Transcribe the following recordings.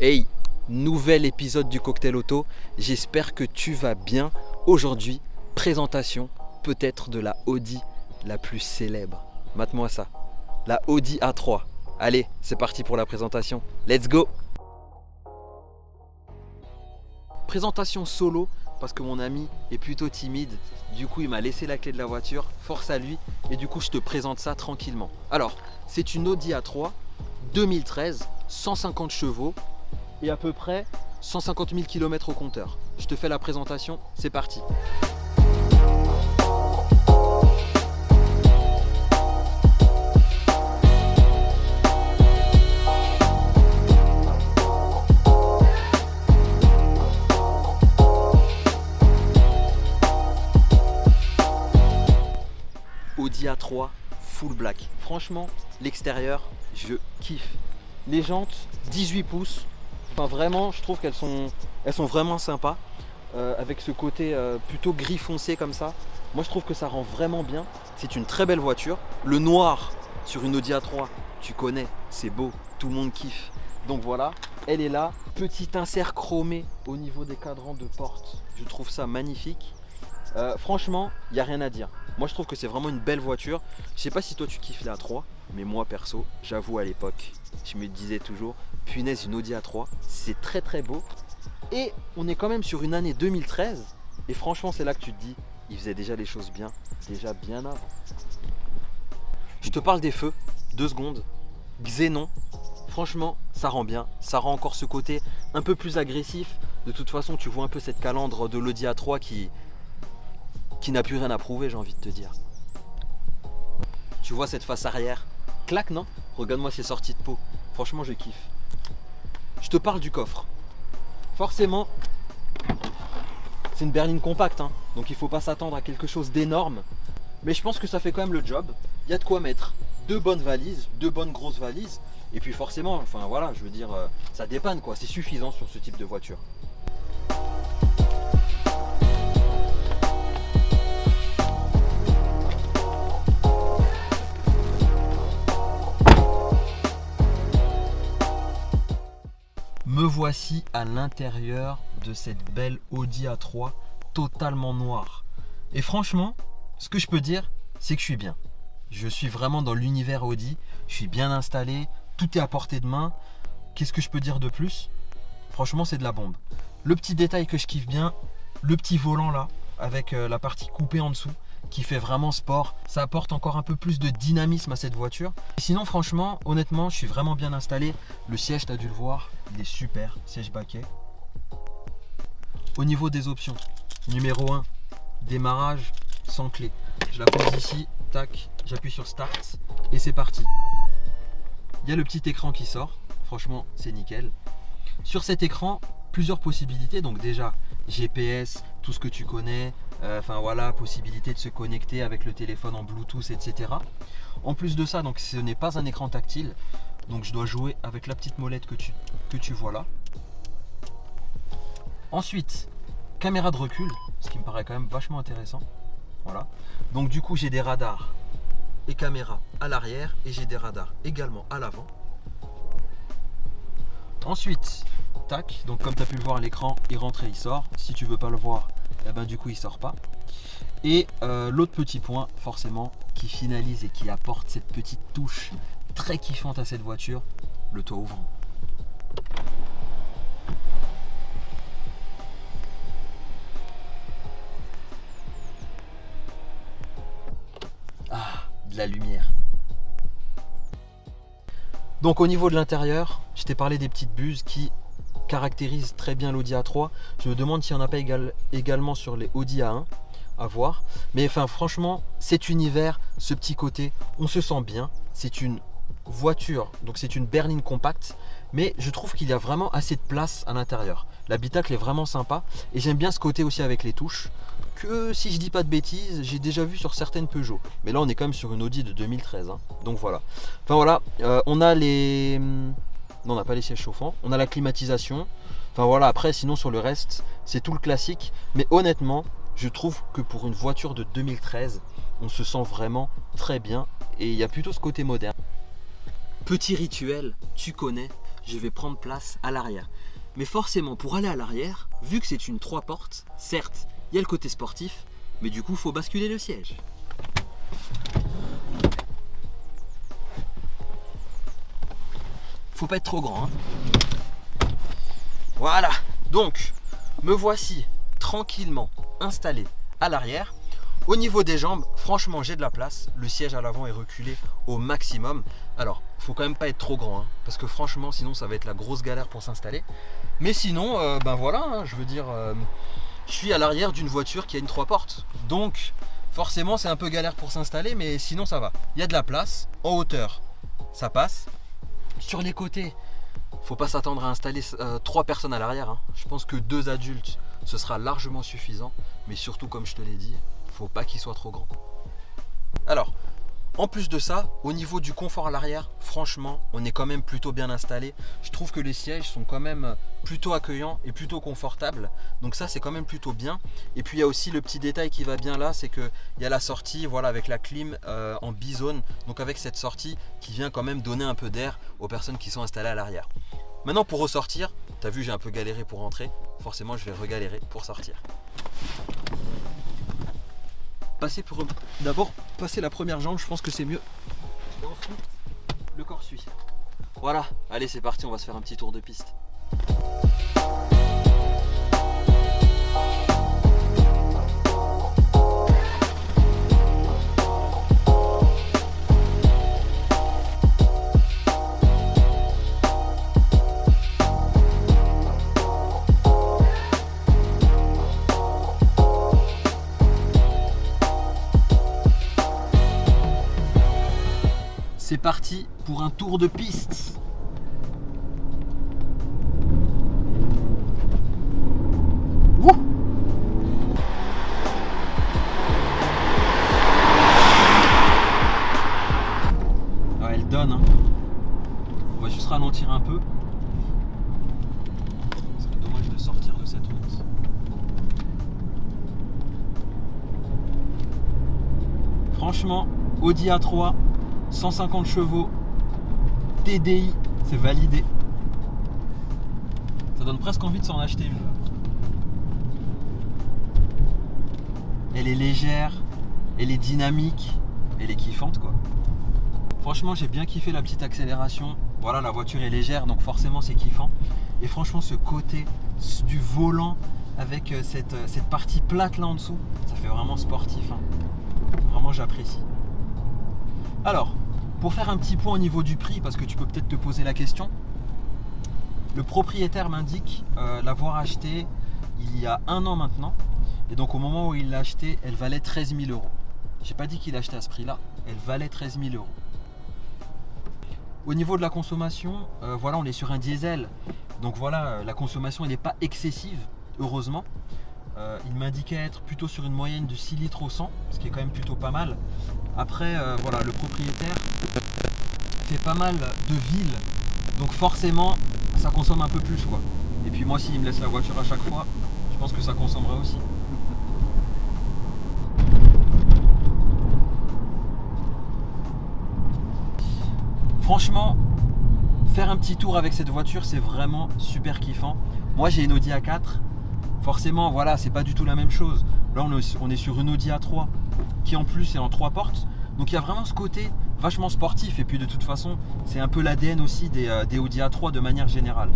Hey, nouvel épisode du Cocktail Auto, j'espère que tu vas bien. Aujourd'hui, présentation peut-être de la Audi la plus célèbre. Mate-moi ça, la Audi A3. Allez, c'est parti pour la présentation, let's go. Présentation solo parce que mon ami est plutôt timide. Du coup, il m'a laissé la clé de la voiture, force à lui. Et du coup, je te présente ça tranquillement. Alors, c'est une Audi A3 2013, 150 chevaux et à peu près 150 000 km au compteur. Je te fais la présentation, c'est parti. Audi A3 full black. Franchement, l'extérieur, je kiffe. Les jantes, 18 pouces. Enfin vraiment, je trouve qu'elles sont vraiment sympas. Avec ce côté plutôt gris foncé comme ça. Moi je trouve que ça rend vraiment bien. C'est une très belle voiture. Le noir sur une Audi A3, tu connais, c'est beau, tout le monde kiffe. Donc voilà, elle est là. Petit insert chromé au niveau des cadrans de porte. Je trouve ça magnifique. Franchement, il n'y a rien à dire. Moi je trouve que c'est vraiment une belle voiture. Je sais pas si toi tu kiffes la A3, mais moi perso, j'avoue à l'époque, je me disais toujours, punaise, une Audi A3, c'est très très beau. Et on est quand même sur une année 2013. Et franchement, c'est là que tu te dis, il faisait déjà les choses bien, déjà bien avant. Je te parle des feux, 2 secondes. Xénon, franchement, ça rend bien. Ça rend encore ce côté un peu plus agressif. De toute façon, tu vois un peu cette calandre de l'Audi A3 qui n'a plus rien à prouver, j'ai envie de te dire. Tu vois cette face arrière, claque, non? Regarde-moi ces sorties de peau. Franchement, je kiffe. Je te parle du coffre. Forcément, c'est une berline compacte, hein, donc il ne faut pas s'attendre à quelque chose d'énorme. Mais je pense que ça fait quand même le job. Il y a de quoi mettre 2 bonnes valises, 2 bonnes grosses valises. Et puis forcément, enfin voilà, je veux dire, ça dépanne quoi. C'est suffisant sur ce type de voiture. Me voici à l'intérieur de cette belle Audi A3 totalement noire. Et franchement, ce que je peux dire, c'est que je suis bien. Je suis vraiment dans l'univers Audi, je suis bien installé, tout est à portée de main. Qu'est-ce que je peux dire de plus? Franchement, c'est de la bombe. Le petit détail que je kiffe bien, le petit volant là, avec la partie coupée en dessous, qui fait vraiment sport. Ça apporte encore un peu plus de dynamisme à cette voiture. Et sinon, franchement, honnêtement, je suis vraiment bien installé. Le siège, tu as dû le voir, il est super, siège baquet. Au niveau des options, numéro 1, démarrage sans clé. Je la pose ici, tac, j'appuie sur Start et c'est parti. Il y a le petit écran qui sort, franchement, c'est nickel. Sur cet écran, plusieurs possibilités, donc déjà GPS, tout ce que tu connais, enfin voilà, possibilité de se connecter avec le téléphone en Bluetooth, etc. En plus de ça, donc ce n'est pas un écran tactile, donc je dois jouer avec la petite molette que tu vois là. Ensuite, caméra de recul, ce qui me paraît quand même vachement intéressant. Voilà. Donc du coup, j'ai des radars et caméras à l'arrière et j'ai des radars également à l'avant. Ensuite, tac, donc comme tu as pu le voir à l'écran, il rentre et il sort. Si tu veux pas le voir, eh ben, du coup il sort pas. Et l'autre petit point, forcément, qui finalise et qui apporte cette petite touche très kiffante à cette voiture, le toit ouvrant. Ah, de la lumière. Donc au niveau de l'intérieur, je t'ai parlé des petites buses qui caractérisent très bien l'Audi A3. Je me demande s'il n'y en a pas également sur les Audi A1, à voir. Mais enfin franchement, cet univers, ce petit côté, on se sent bien. C'est une voiture, donc c'est une berline compacte, mais je trouve qu'il y a vraiment assez de place à l'intérieur. L'habitacle est vraiment sympa et j'aime bien ce côté aussi avec les touches que, si je dis pas de bêtises, j'ai déjà vu sur certaines Peugeot. Mais là on est quand même sur une Audi de 2013, hein. Donc voilà. Enfin voilà, on a les... Non, on n'a pas les sièges chauffants, on a la climatisation. Enfin voilà, après sinon sur le reste, c'est tout le classique. Mais honnêtement, je trouve que pour une voiture de 2013, on se sent vraiment très bien. Et il y a plutôt ce côté moderne. Petit rituel, tu connais, je vais prendre place à l'arrière. Mais forcément, pour aller à l'arrière, vu que c'est une 3 portes, certes, il y a le côté sportif, mais du coup, il faut basculer le siège. Faut pas être trop grand. Voilà, donc, me voici tranquillement installé à l'arrière. Au niveau des jambes, franchement, j'ai de la place. Le siège à l'avant est reculé au maximum. Alors, faut quand même pas être trop grand, parce que franchement, sinon, ça va être la grosse galère pour s'installer. Mais sinon, ben voilà, je veux dire, je suis à l'arrière d'une voiture qui a une 3 portes. Donc, forcément, c'est un peu galère pour s'installer, mais sinon, ça va. Il y a de la place. En hauteur, ça passe. Sur les côtés, faut pas s'attendre à installer 3 personnes à l'arrière. Je pense que 2 adultes, ce sera largement suffisant. Mais surtout, comme je te l'ai dit, faut pas qu'il soit trop grand. Alors, en plus de ça, au niveau du confort à l'arrière, franchement, on est quand même plutôt bien installé. Je trouve que les sièges sont quand même plutôt accueillants et plutôt confortables. Donc ça, c'est quand même plutôt bien. Et puis, il y a aussi le petit détail qui va bien là, c'est qu'il y a la sortie, voilà, avec la clim en bizone. Donc avec cette sortie qui vient quand même donner un peu d'air aux personnes qui sont installées à l'arrière. Maintenant, pour ressortir, tu as vu, j'ai un peu galéré pour rentrer. Forcément, je vais regalérer pour sortir. D'abord passer la première jambe, je pense que c'est mieux. Et ensuite, le corps suit. Voilà, allez, c'est parti, on va se faire un petit tour de piste. C'est parti pour un tour de piste. Wouh! Ouais, elle donne. On va juste ralentir un peu. C'est dommage de sortir de cette route. Franchement, Audi A3. 150 chevaux, TDI, c'est validé. Ça donne presque envie de s'en acheter une. Elle est légère, elle est dynamique, elle est kiffante quoi. Franchement, j'ai bien kiffé la petite accélération. Voilà, la voiture est légère, donc forcément c'est kiffant. Et franchement, ce côté du volant avec cette partie plate là en dessous, ça fait vraiment sportif. Vraiment, j'apprécie. Alors, pour faire un petit point au niveau du prix, parce que tu peux peut-être te poser la question, le propriétaire m'indique l'avoir acheté il y a 1 an maintenant. Et donc au moment où il l'a acheté, elle valait 13 000 euros. J'ai pas dit qu'il achetait à ce prix-là, elle valait 13 000 euros. Au niveau de la consommation, voilà, on est sur un diesel. Donc voilà, la consommation elle n'est pas excessive, heureusement. Il m'indiquait être plutôt sur une moyenne de 6 litres au 100, ce qui est quand même plutôt pas mal. Après, voilà, le propriétaire fait pas mal de villes, donc forcément, ça consomme un peu plus, quoi. Et puis moi, s'il me laisse la voiture à chaque fois, je pense que ça consommerait aussi. Franchement, faire un petit tour avec cette voiture, c'est vraiment super kiffant. Moi, j'ai une Audi A4. Forcément, voilà, c'est pas du tout la même chose. Là, on est sur une Audi A3 qui en plus est en 3 portes. Donc il y a vraiment ce côté vachement sportif. Et puis de toute façon, c'est un peu l'ADN aussi des Audi A3 de manière générale.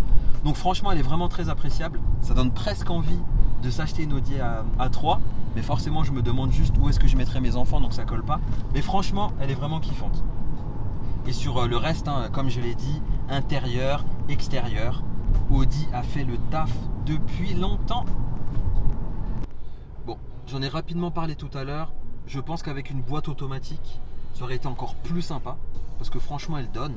Donc franchement, elle est vraiment très appréciable. Ça donne presque envie de s'acheter une Audi A3. Mais forcément, je me demande juste où est-ce que je mettrai mes enfants, donc ça colle pas. Mais franchement, elle est vraiment kiffante. Et sur le reste, comme je l'ai dit, intérieur, extérieur, Audi a fait le taf depuis longtemps. Bon, j'en ai rapidement parlé tout à l'heure. Je pense qu'avec une boîte automatique, ça aurait été encore plus sympa. Parce que franchement, elle donne.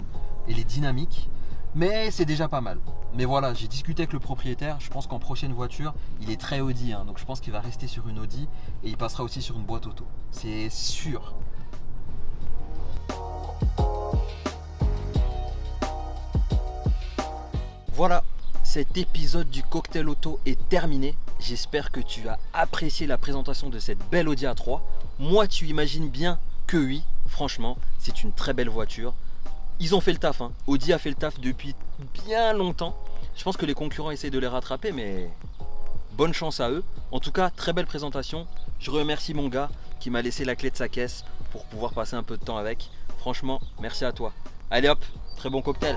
Elle est dynamique. Mais c'est déjà pas mal. Mais voilà, j'ai discuté avec le propriétaire. Je pense qu'en prochaine voiture, il est très Audi. Donc je pense qu'il va rester sur une Audi. Et il passera aussi sur une boîte auto. C'est sûr. Voilà, cet épisode du Cocktail Auto est terminé. J'espère que tu as apprécié la présentation de cette belle Audi A3. Moi, tu imagines bien que oui, franchement, c'est une très belle voiture. Ils ont fait le taf, Audi a fait le taf depuis bien longtemps. Je pense que les concurrents essayent de les rattraper, mais bonne chance à eux. En tout cas, très belle présentation. Je remercie mon gars qui m'a laissé la clé de sa caisse pour pouvoir passer un peu de temps avec. Franchement, merci à toi. Allez hop, très bon cocktail.